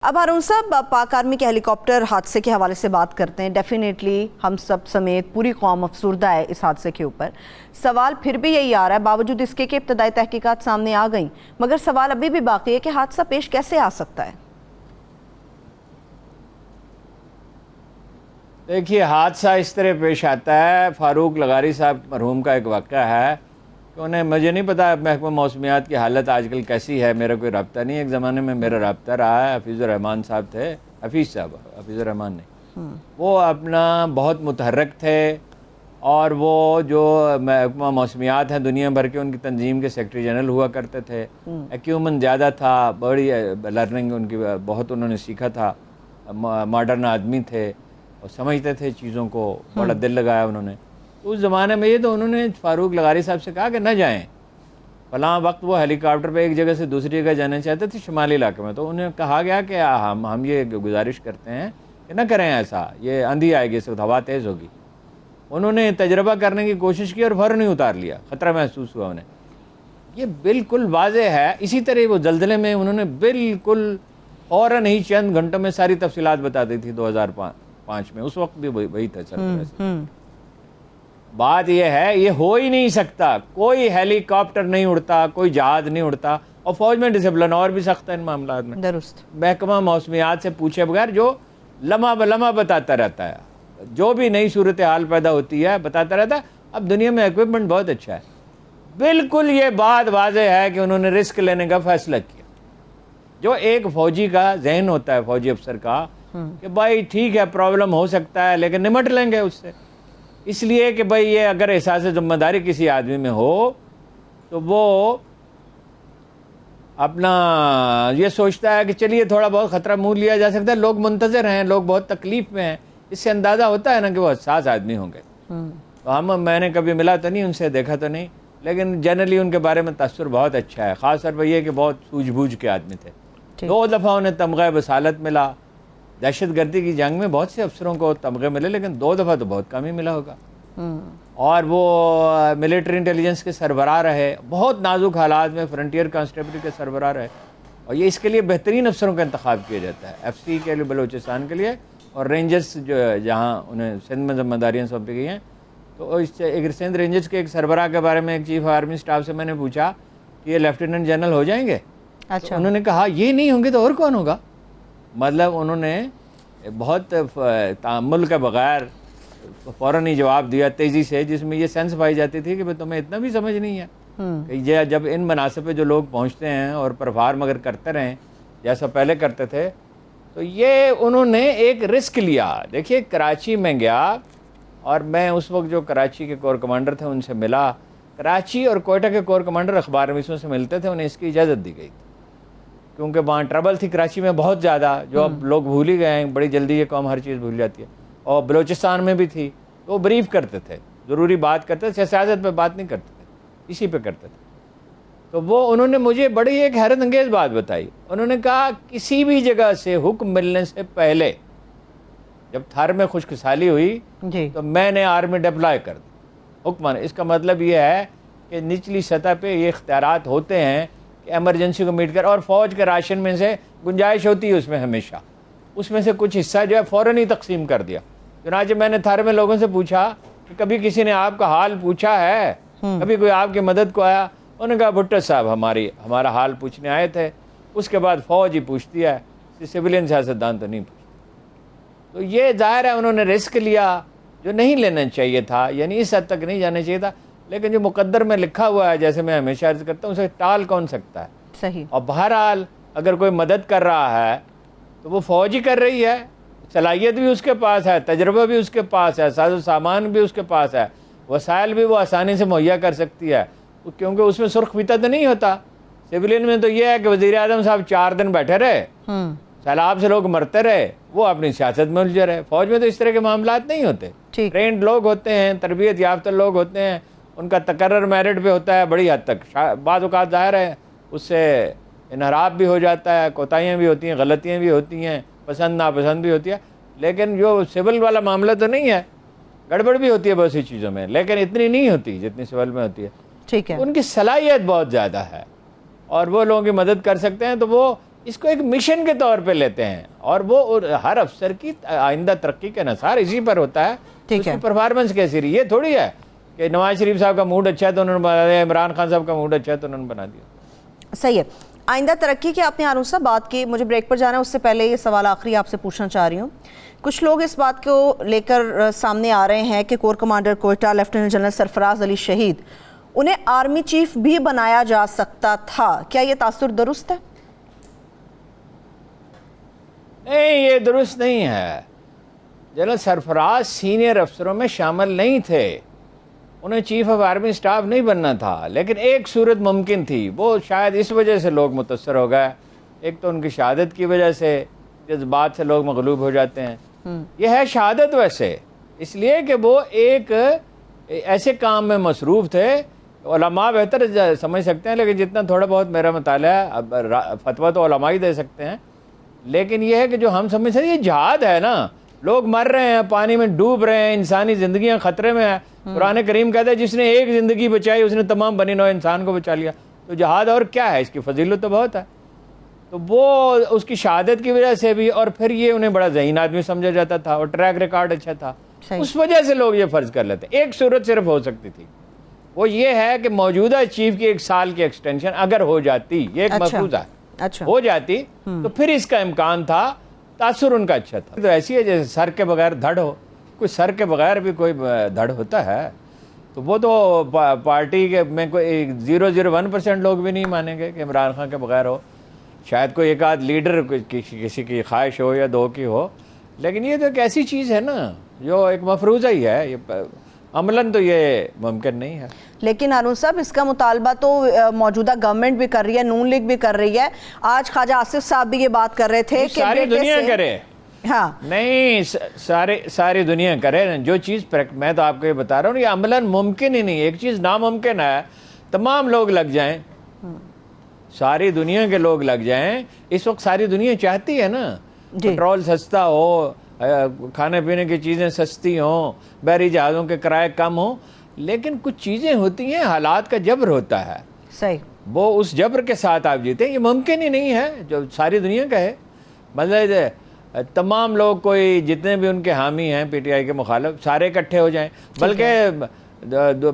اب ہارون صاحب، پاک آرمی کے ہیلی کاپٹر حادثے کے حوالے سے بات کرتے ہیں۔ ڈیفینیٹلی ہم سب سمیت پوری قوم افسردہ ہے اس حادثے کے اوپر۔ سوال پھر بھی یہی آ رہا ہے، باوجود اس کے کہ ابتدائی تحقیقات سامنے آ گئیں، مگر سوال ابھی بھی باقی ہے کہ حادثہ پیش کیسے آ سکتا ہے؟ دیکھیے، حادثہ اس طرح پیش آتا ہے۔ فاروق لغاری صاحب مرحوم کا ایک واقعہ ہے کہ مجھے نہیں پتا محکمہ موسمیات کی حالت آج کل کیسی ہے، میرا کوئی رابطہ نہیں۔ ایک زمانے میں میرا رابطہ رہا ہے، حفیظ الرحمان صاحب تھے، حفیظ الرحمان نہیں، وہ اپنا بہت متحرک تھے، اور وہ جو محکمہ موسمیات ہیں دنیا بھر کے، ان کی تنظیم کے سیکرٹری جنرل ہوا کرتے تھے۔ ایکیومن زیادہ تھا، بڑی لرننگ ان کی، بہت انہوں نے سیکھا تھا، ماڈرن آدمی تھے اور سمجھتے تھے چیزوں کو، بڑا دل لگایا انہوں نے۔ اس زمانے میں یہ تو انہوں نے فاروق لغاری صاحب سے کہا کہ نہ جائیں، فلاں وقت وہ ہیلی کاپٹر پہ ایک جگہ سے دوسری جگہ جانا چاہتے تھے شمالی علاقے میں، تو انہیں کہا گیا کہ ہم یہ گزارش کرتے ہیں کہ نہ کریں ایسا، یہ آندھی آئے گی، اس وقت ہوا تیز ہوگی۔ انہوں نے تجربہ کرنے کی کوشش کی اور فوراً ہی اتار لیا، خطرہ محسوس ہوا انہیں۔ یہ بالکل واضح ہے۔ اسی طرح وہ زلزلے میں انہوں نے بالکل فوراً ہی چند گھنٹوں میں ساری تفصیلات بتا دی تھی 2005 میں، اس وقت بھی وہی تھا سرپرست۔ بات یہ ہے، یہ ہو ہی نہیں سکتا، کوئی ہیلی کاپٹر نہیں اڑتا، کوئی جہاز نہیں اڑتا، اور فوج میں ڈسپلن اور بھی سخت ہے ان معاملات میں۔ درست۔ محکمہ موسمیات سے پوچھے بغیر جو لمحہ بلمحہ بتاتا رہتا ہے، جو بھی نئی صورتحال پیدا ہوتی ہے بتاتا رہتا ہے۔ اب دنیا میں ایکوپمنٹ بہت اچھا ہے، بالکل یہ بات واضح ہے کہ انہوں نے رسک لینے کا فیصلہ کیا۔ جو ایک فوجی کا ذہن ہوتا ہے، فوجی افسر کا، کہ بھائی ٹھیک ہے پرابلم ہو سکتا ہے لیکن نمٹ لیں گے اس سے، اس لیے کہ بھائی یہ اگر احساس ذمہ داری کسی آدمی میں ہو تو وہ اپنا یہ سوچتا ہے کہ چلیے تھوڑا بہت خطرہ مول لیا جا سکتا ہے، لوگ منتظر ہیں، لوگ بہت تکلیف میں ہیں، اس سے اندازہ ہوتا ہے نا کہ وہ حساس آدمی ہوں گے۔ تو میں نے کبھی ملا تو نہیں ان سے، دیکھا تو نہیں، لیکن جنرلی ان کے بارے میں تاثر بہت اچھا ہے، خاص طور پر یہ کہ بہت سوجھ بوجھ کے آدمی تھے۔ 2 دفعہ انہیں تمغہ بصالت ملا۔ دہشت گردی کی جنگ میں بہت سے افسروں کو تمغے ملے، لیکن 2 دفعہ تو بہت کم ہی ملا ہوگا۔ اور وہ ملٹری انٹیلیجنس کے سربراہ رہے، بہت نازک حالات میں فرنٹیئر کانسٹیبلری کے سربراہ رہے، اور یہ اس کے لیے بہترین افسروں کا انتخاب کیا جاتا ہے، ایف سی کے لیے بلوچستان کے لیے، اور رینجرز جو جہاں انہیں سندھ میں ذمہ داریاں سونپی گئی ہیں۔ تو اس سے ایک سندھ رینجرز کے ایک سربراہ کے بارے میں ایک چیف آرمی سٹاف سے میں نے پوچھا کہ یہ لیفٹیننٹ جنرل ہو جائیں گے؟ اچھا۔ انہوں نے کہا یہ نہیں ہوں گے تو اور کون ہوگا؟ مطلب انہوں نے بہت تعامل کے بغیر فوراً ہی جواب دیا تیزی سے، جس میں یہ سینس پائی جاتی تھی کہ تمہیں اتنا بھی سمجھ نہیں ہے کہ جب ان مناصب پہ جو لوگ پہنچتے ہیں اور پرفارم اگر کرتے رہیں جیسا پہلے کرتے تھے، تو یہ انہوں نے ایک رسک لیا۔ دیکھیے، کراچی میں گیا، اور میں اس وقت جو کراچی کے کور کمانڈر تھے ان سے ملا۔ کراچی اور کوئٹہ کے کور کمانڈر اخبار نویسوں سے ملتے تھے، انہیں اس کی اجازت دی گئی تھی کیونکہ وہاں ٹربل تھی کراچی میں بہت زیادہ، جو اب لوگ بھول ہی گئے ہیں، بڑی جلدی یہ قوم ہر چیز بھول جاتی ہے، اور بلوچستان میں بھی تھی، تو وہ بریف کرتے تھے، ضروری بات کرتے تھے، سیاست پہ بات نہیں کرتے تھے، اسی پہ کرتے تھے۔ تو وہ انہوں نے مجھے بڑی ایک حیرت انگیز بات بتائی۔ انہوں نے کہا کسی بھی جگہ سے حکم ملنے سے پہلے، جب تھر میں خشک سالی ہوئی تو میں نے آرمی ڈپلائے کر دی، حکم۔ اس کا مطلب یہ ہے کہ نچلی سطح پہ یہ اختیارات ہوتے ہیں کہ ایمرجنسی کو میٹ کر، اور فوج کے راشن میں سے گنجائش ہوتی ہے اس میں ہمیشہ، اس میں سے کچھ حصہ جو ہے فوراً ہی تقسیم کر دیا۔ چنانچہ میں نے تھر میں لوگوں سے پوچھا کہ کبھی کسی نے آپ کا حال پوچھا ہے، کبھی کوئی آپ کی مدد کو آیا؟ انہوں نے کہا بھٹو صاحب ہمارا حال پوچھنے آئے تھے، اس کے بعد فوج ہی پوچھتی ہے، سویلین سیاستدان تو نہیں پوچھتے۔ تو یہ ظاہر ہے انہوں نے رسک لیا جو نہیں لینا چاہیے تھا، یعنی اس حد تک نہیں جانا چاہیے تھا، لیکن جو مقدر میں لکھا ہوا ہے، جیسے میں ہمیشہ عرض کرتا ہوں، اسے ٹال کون سکتا ہے؟ صحیح۔ اور بہرحال اگر کوئی مدد کر رہا ہے تو وہ فوج ہی کر رہی ہے، صلاحیت بھی اس کے پاس ہے، تجربہ بھی اس کے پاس ہے، ساز و سامان بھی اس کے پاس ہے، وسائل بھی وہ آسانی سے مہیا کر سکتی ہے، کیونکہ اس میں سرخ فیتہ تو نہیں ہوتا۔ سویلین میں تو یہ ہے کہ وزیر اعظم صاحب 4 دن بیٹھے رہے، سیلاب سے لوگ مرتے رہے، وہ اپنی سیاست میں الجھے رہے۔ فوج میں تو اس طرح کے معاملات نہیں ہوتے، ٹرینڈ لوگ ہوتے ہیں، تربیت یافتہ لوگ ہوتے ہیں، ان کا تقرر میرٹ پہ ہوتا ہے بڑی حد تک، بعض اوقات ظاہر ہے اس سے انحراف بھی ہو جاتا ہے، کوتاہیاں بھی ہوتی ہیں، غلطیاں بھی ہوتی ہیں، پسند ناپسند بھی ہوتی ہے، لیکن جو سول والا معاملہ تو نہیں ہے، گڑبڑ بھی ہوتی ہے بہت سی چیزوں میں، لیکن اتنی نہیں ہوتی جتنی سول میں ہوتی ہے۔ ٹھیک ہے۔ ان کی صلاحیت بہت زیادہ ہے اور وہ لوگوں کی مدد کر سکتے ہیں، تو وہ اس کو ایک مشن کے طور پہ لیتے ہیں، اور وہ ہر افسر کی آئندہ ترقی کا انحصار اسی پر ہوتا ہے. اس کی پرفارمنس کیسی رہی، یہ تھوڑی ہے کہ نواز شریف صاحب کا موڈ اچھا ہے تو انہوں نے بنا دیا، عمران خان صاحب کا موڈ اچھا ہے تو انہوں نے بنا دیا. صحیح ہے. آئندہ ترقی کی آپ نے ہارون صاحب بات کی، مجھے بریک پر جانا ہے، اس سے پہلے یہ سوال آخری آپ سے پوچھنا چاہ رہی ہوں. کچھ لوگ اس بات کو لے کر سامنے آ رہے ہیں کہ corps commander Quetta lieutenant general Sarfraz Ali شہید، انہیں آرمی چیف بھی بنایا جا سکتا تھا. کیا یہ تاثر درست ہے؟ نہیں، یہ درست نہیں ہے. جنرل سرفراز سینئر افسروں میں شامل نہیں تھے، انہیں چیف آف آرمی سٹاف نہیں بننا تھا. لیکن ایک صورت ممکن تھی، وہ شاید اس وجہ سے لوگ متاثر ہو گئے. ایک تو ان کی شہادت کی وجہ سے، جذبات سے لوگ مغلوب ہو جاتے ہیں. یہ ہے شہادت ویسے اس لیے کہ وہ ایک ایسے کام میں مصروف تھے. علماء بہتر سمجھ سکتے ہیں، لیکن جتنا تھوڑا بہت میرا مطالعہ ہے، اب فتویٰ تو علماء ہی دے سکتے ہیں. لیکن یہ ہے کہ جو ہم سمجھ سکتے ہیں، یہ جہاد ہے نا. لوگ مر رہے ہیں، پانی میں ڈوب رہے ہیں، انسانی زندگیاں خطرے میں ہیں. قرآن کریم کہتا ہے جس نے ایک زندگی بچائی اس نے تمام بنی نوع انسان کو بچا لیا. تو جہاد اور کیا ہے، اس کی فضیلت تو بہت ہے. تو وہ اس کی شہادت کی وجہ سے بھی، اور پھر یہ انہیں بڑا ذہین آدمی سمجھا جاتا تھا اور ٹریک ریکارڈ اچھا تھا، اس وجہ سے لوگ یہ فرض کر لیتے. ایک صورت صرف ہو سکتی تھی، وہ یہ ہے کہ موجودہ چیف کی 1 سال کی ایکسٹینشن اگر ہو جاتی، یہ ایک مفروضہ ہے، ہو جاتی تو پھر اس کا امکان تھا، تاثر ان کا اچھا تھا. تو ایسی ہے جیسے سر کے بغیر دھڑ ہو. کوئی سر کے بغیر بھی کوئی دھڑ ہوتا ہے؟ تو وہ تو پارٹی کے میں کوئی 0.01% لوگ بھی نہیں مانیں گے کہ عمران خان کے بغیر ہو. شاید کوئی ایک آدھ لیڈر کسی کی خواہش ہو یا 2 کی ہو، لیکن یہ تو ایک ایسی چیز ہے نا جو ایک مفروضہ ہی ہے. یہ عملاً تو یہ ممکن نہیں ہے. لیکن ہارون صاحب اس کا مطالبہ تو موجودہ گورنمنٹ بھی کر رہی ہے، نون لیگ بھی کر رہی ہے. آج خواجہ آصف صاحب بھی یہ بات کر رہے تھے کہ ساری دنیا کرے. ہاں نہیں، ساری دنیا کرے. جو چیز میں تو آپ کو یہ بتا رہا ہوں، یہ عملاً ممکن ہی نہیں. ایک چیز ناممکن ہے، تمام لوگ لگ جائیں، ساری دنیا کے لوگ لگ جائیں. اس وقت ساری دنیا چاہتی ہے نا پٹرول سستا ہو، کھانے پینے کی چیزیں سستی ہوں، بحری جہازوں کے کرائے کم ہوں. لیکن کچھ چیزیں ہوتی ہیں، حالات کا جبر ہوتا ہے. صحیح. وہ اس جبر کے ساتھ آپ جیتے ہیں. یہ ممکن ہی نہیں ہے جو ساری دنیا کا ہے. مطلب تمام لوگ، کوئی جتنے بھی ان کے حامی ہیں پی ٹی آئی کے مخالف، سارے اکٹھے ہو جائیں، بلکہ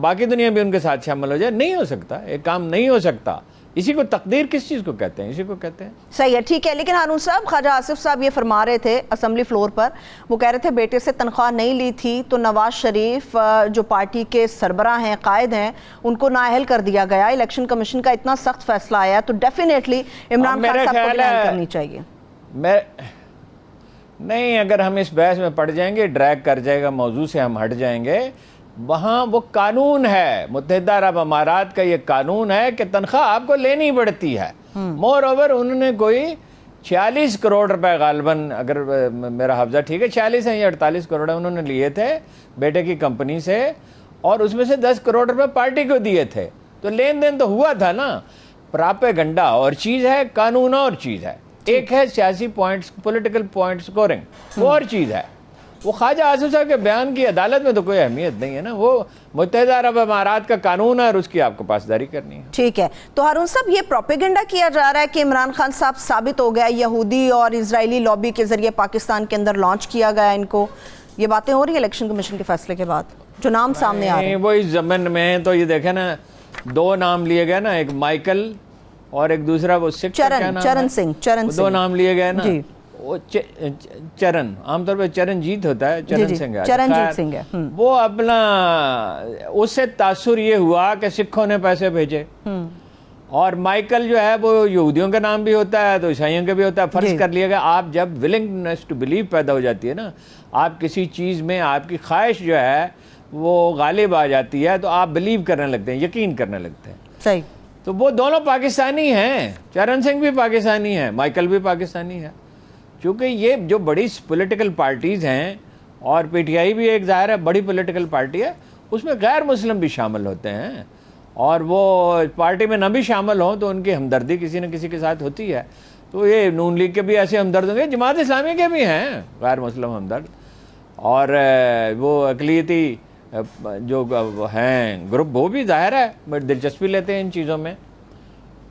باقی دنیا بھی ان کے ساتھ شامل ہو جائے. نہیں ہو سکتا، ایک کام نہیں ہو سکتا. اسی کو تقدیر کس چیز کو کہتے ہیں؟ اسی کو کہتے ہیں. صحیح ہے، ٹھیک ہے. لیکن ہارون صاحب، خواجہ آصف صاحب یہ فرما رہے تھے اسمبلی فلور پر، وہ کہہ رہے تھے بیٹے سے تنخواہ نہیں لی تھی تو نواز شریف جو پارٹی کے سربراہ ہیں، قائد ہیں، ان کو نااہل کر دیا گیا. الیکشن کمیشن کا اتنا سخت فیصلہ آیا تو ڈیفینیٹلی عمران خان صاحب کو بھی نااہل کرنی چاہیے. نہیں، اگر ہم اس بحث میں پڑ جائیں گے، ڈریگ کر جائے گا، موضوع سے ہم ہٹ جائیں گے. وہاں وہ قانون ہے، متحدہ عرب امارات کا یہ قانون ہے کہ تنخواہ آپ کو لینی پڑتی ہے. مور اوور انہوں نے کوئی 46 کروڑ روپے غالباً، اگر میرا حافظہ ٹھیک ہے، 46 ہیں یا 48 کروڑ انہوں نے لیے تھے بیٹے کی کمپنی سے، اور اس میں سے 10 کروڑ روپے پارٹی کو دیے تھے. تو لین دین تو ہوا تھا نا. پراپیگنڈا اور چیز ہے، قانون اور چیز ہے. ایک ہے سیاسی پوائنٹس، پولیٹیکل پوائنٹ سکورنگ، وہ اور چیز ہے. وہ خواجہ آصف صاحب کے بیان کی عدالت میں تو کوئی اہمیت نہیں ہے نا. وہ متحدہ عرب امارات کا قانون ہے اور اس کی آپ کو پاسداری کرنی ہے. ٹھیک ہے. تو ہارون صاحب، یہ پروپیگنڈا کیا جا رہا ہے کہ عمران خان صاحب ثابت ہو گیا، یہودی اور اسرائیلی لابی کے ذریعے پاکستان کے اندر لانچ کیا گیا ان کو. یہ باتیں ہو رہی ہیں الیکشن کمیشن کے فیصلے کے بعد، جو نام سامنے آ رہے ہیں. وہ اس ضمن میں تو یہ دیکھیں نا، 2 نام لیے گئے نا، ایک مائیکل اور ایک دوسرا وہ سکھ، چرن سنگھ. 2 نام لیے گئے نا. وہ چرن، عام طور پہ چرنجیت ہوتا ہے، چرن سنگھ ہے، چرنجیت سنگھ ہے. وہ اپنا، اس سے تاثر یہ ہوا کہ سکھوں نے پیسے بھیجے. اور مائیکل جو ہے وہ یہودیوں کا نام بھی ہوتا ہے تو عیسائیوں کا بھی ہوتا ہے. فرض کر لیا گیا. آپ جب ولنگنس ٹو بلیو پیدا ہو جاتی ہے نا، آپ کسی چیز میں آپ کی خواہش جو ہے وہ غالب آ جاتی ہے تو آپ بلیو کرنے لگتے ہیں، یقین کرنے لگتے ہیں. صحیح. تو وہ دونوں پاکستانی ہیں. چرن سنگھ بھی پاکستانی ہے، مائیکل بھی پاکستانی ہے. چونکہ یہ جو بڑی پولیٹیکل پارٹیز ہیں، اور پی ٹی آئی بھی ایک ظاہر ہے بڑی پولیٹیکل پارٹی ہے، اس میں غیر مسلم بھی شامل ہوتے ہیں. اور وہ پارٹی میں نہ بھی شامل ہوں تو ان کی ہمدردی کسی نہ کسی کے ساتھ ہوتی ہے. تو یہ نون لیگ کے بھی ایسے ہمدرد ہوں گے، جماعت اسلامی کے بھی ہیں غیر مسلم ہمدرد، اور وہ اقلیتی جو ہیں گروپ، وہ بھی ظاہر ہے دلچسپی لیتے ہیں ان چیزوں میں.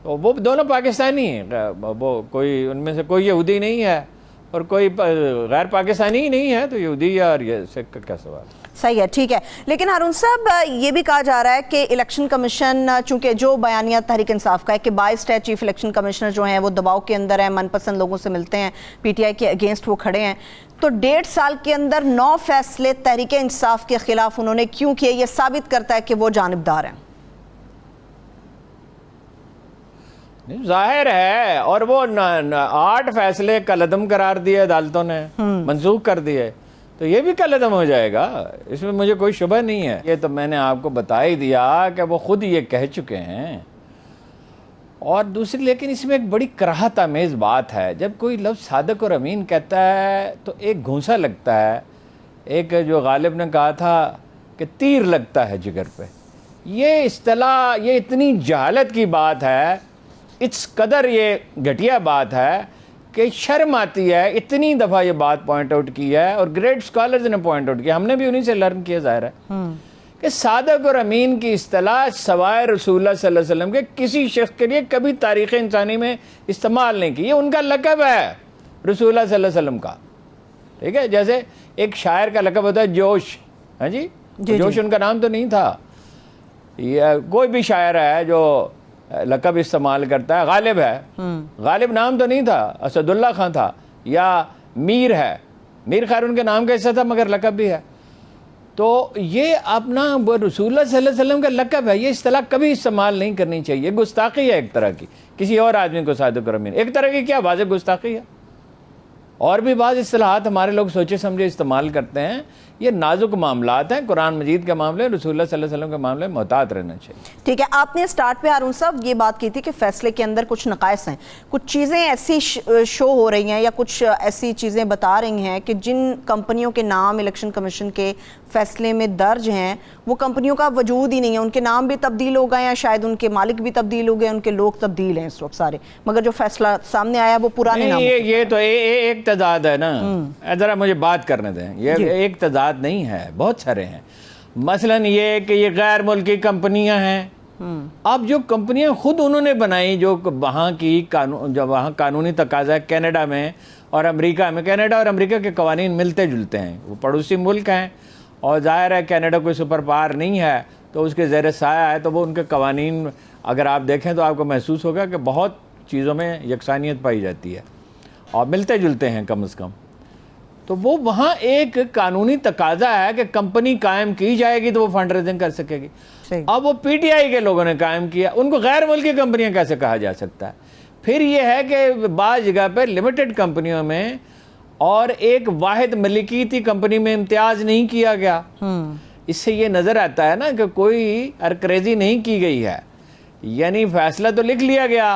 تو وہ دونوں پاکستانی ہیں، وہ کوئی ان میں سے کوئی یہودی نہیں ہے اور کوئی غیر پاکستانی ہی نہیں ہے، تو یہودی اور یہ سکھ کا کیا سوال؟ صحیح ہے، ٹھیک ہے. لیکن ہارون صاحب یہ بھی کہا جا رہا ہے کہ الیکشن کمیشن، چونکہ جو بیانیہ تحریک انصاف کا ہے کہ بائیسڈ ہے، چیف الیکشن کمشنر جو ہیں وہ دباؤ کے اندر ہیں، من پسند لوگوں سے ملتے ہیں، پی ٹی آئی کے اگینسٹ وہ کھڑے ہیں، تو 1.5 سال کے اندر 9 فیصلے تحریک انصاف کے خلاف انہوں نے کیوں کیے؟ یہ ثابت کرتا ہے کہ وہ جانبدار ہیں. ظاہر ہے، اور وہ 8 فیصلے کالعدم قرار دیے عدالتوں نے، منسوخ کر دیے، تو یہ بھی کالعدم ہو جائے گا، اس میں مجھے کوئی شبہ نہیں ہے. یہ تو میں نے آپ کو بتا ہی دیا کہ وہ خود یہ کہہ چکے ہیں. اور دوسری لیکن اس میں ایک بڑی کراہت آمیز بات ہے، جب کوئی لفظ صادق اور امین کہتا ہے تو ایک گھونسا لگتا ہے. ایک جو غالب نے کہا تھا کہ تیر لگتا ہے جگر پہ. یہ اصطلاح، یہ اتنی جہالت کی بات ہے، اس قدر یہ گھٹیا بات ہے کہ شرم آتی ہے. اتنی دفعہ یہ بات پوائنٹ آؤٹ کی ہے اور گریٹ سکالرز نے پوائنٹ آؤٹ کیا، ہم نے بھی انہی سے لرن کیا. ظاہر ہے کہ صادق اور امین کی اصطلاح سوائے رسول اللہ صلی اللہ علیہ وسلم کے کسی شخص کے لیے کبھی تاریخ انسانی میں استعمال نہیں کی. یہ ان کا لقب ہے رسول اللہ صلی اللہ علیہ وسلم کا، ٹھیک ہے. جیسے ایک شاعر کا لقب ہوتا ہے جوش، ہاں جی، جوش ان کا نام تو نہیں تھا. یہ کوئی بھی شاعر ہے جو لقب استعمال کرتا ہے، غالب ہے، غالب نام تو نہیں تھا، اسد اللہ خان تھا، یا میر ہے، میر خیر ان کے نام کا حصہ تھا مگر لقب بھی ہے. تو یہ اپنا رسول اللہ صلی اللہ علیہ وسلم کا لقب ہے، یہ اصطلاح کبھی استعمال نہیں کرنی چاہیے. گستاخی ہے ایک طرح کی، کسی اور آدمی کو صادق اور امین، ایک طرح کی کیا واضح گستاخی ہے. اور بھی بعض اصطلاحات ہمارے لوگ سوچے سمجھے استعمال کرتے ہیں. یہ نازک معاملات ہیں، قرآن مجید کے معاملے، رسول اللہ صلی اللہ علیہ وسلم کے معاملے میں محتاط رہنا چاہیے. ٹھیک ہے. آپ نے سٹارٹ پہ ہارون صاحب یہ بات کی تھی کہ فیصلے کے اندر کچھ نقائص ہیں، کچھ چیزیں ایسی شو ہو رہی ہیں یا کچھ ایسی چیزیں بتا رہی ہیں کہ جن کمپنیوں کے نام الیکشن کمیشن کے فیصلے میں درج ہیں وہ کمپنیوں کا وجود ہی نہیں ہے، ان کے نام بھی تبدیل ہو گئے ہیں، شاید ان کے مالک بھی تبدیل ہو گئے، ان کے لوگ تبدیل ہیں اس وقت سارے، مگر جو فیصلہ سامنے آیا وہ پرانے نام. یہ تو ایک تضاد ہے نا، ذرا مجھے بات کرنے دیں. یہ ایک تضاد نہیں ہے، بہت سارے ہیں. مثلا یہ کہ یہ غیر ملکی کمپنیاں ہیں. اب جو کمپنیاں خود انہوں نے بنائی، جو وہاں کی جو وہاں قانونی تقاضا ہے، کینیڈا میں اور امریکہ میں، کینیڈا اور امریکہ کے قوانین ملتے جلتے ہیں، وہ پڑوسی ملک ہیں، اور ظاہر ہے کینیڈا کوئی سپر پاور نہیں ہے تو اس کے زیر سایہ ہے، تو وہ ان کے قوانین اگر آپ دیکھیں تو آپ کو محسوس ہوگا کہ بہت چیزوں میں یکسانیت پائی جاتی ہے اور ملتے جلتے ہیں کم از کم. تو وہ وہاں ایک قانونی تقاضا ہے کہ کمپنی قائم کی جائے گی تو وہ فنڈ ریزنگ کر سکے گی. اب وہ پی ٹی آئی کے لوگوں نے قائم کیا، ان کو غیر ملکی کمپنیاں کیسے کہا جا سکتا ہے؟ پھر یہ ہے کہ بعض جگہ پہ لمیٹڈ کمپنیوں میں اور ایک واحد ملکیتی کمپنی میں امتیاز نہیں کیا گیا. اس سے یہ نظر آتا ہے نا کہ کوئی ارکریزی نہیں کی گئی ہے، یعنی فیصلہ تو لکھ لیا گیا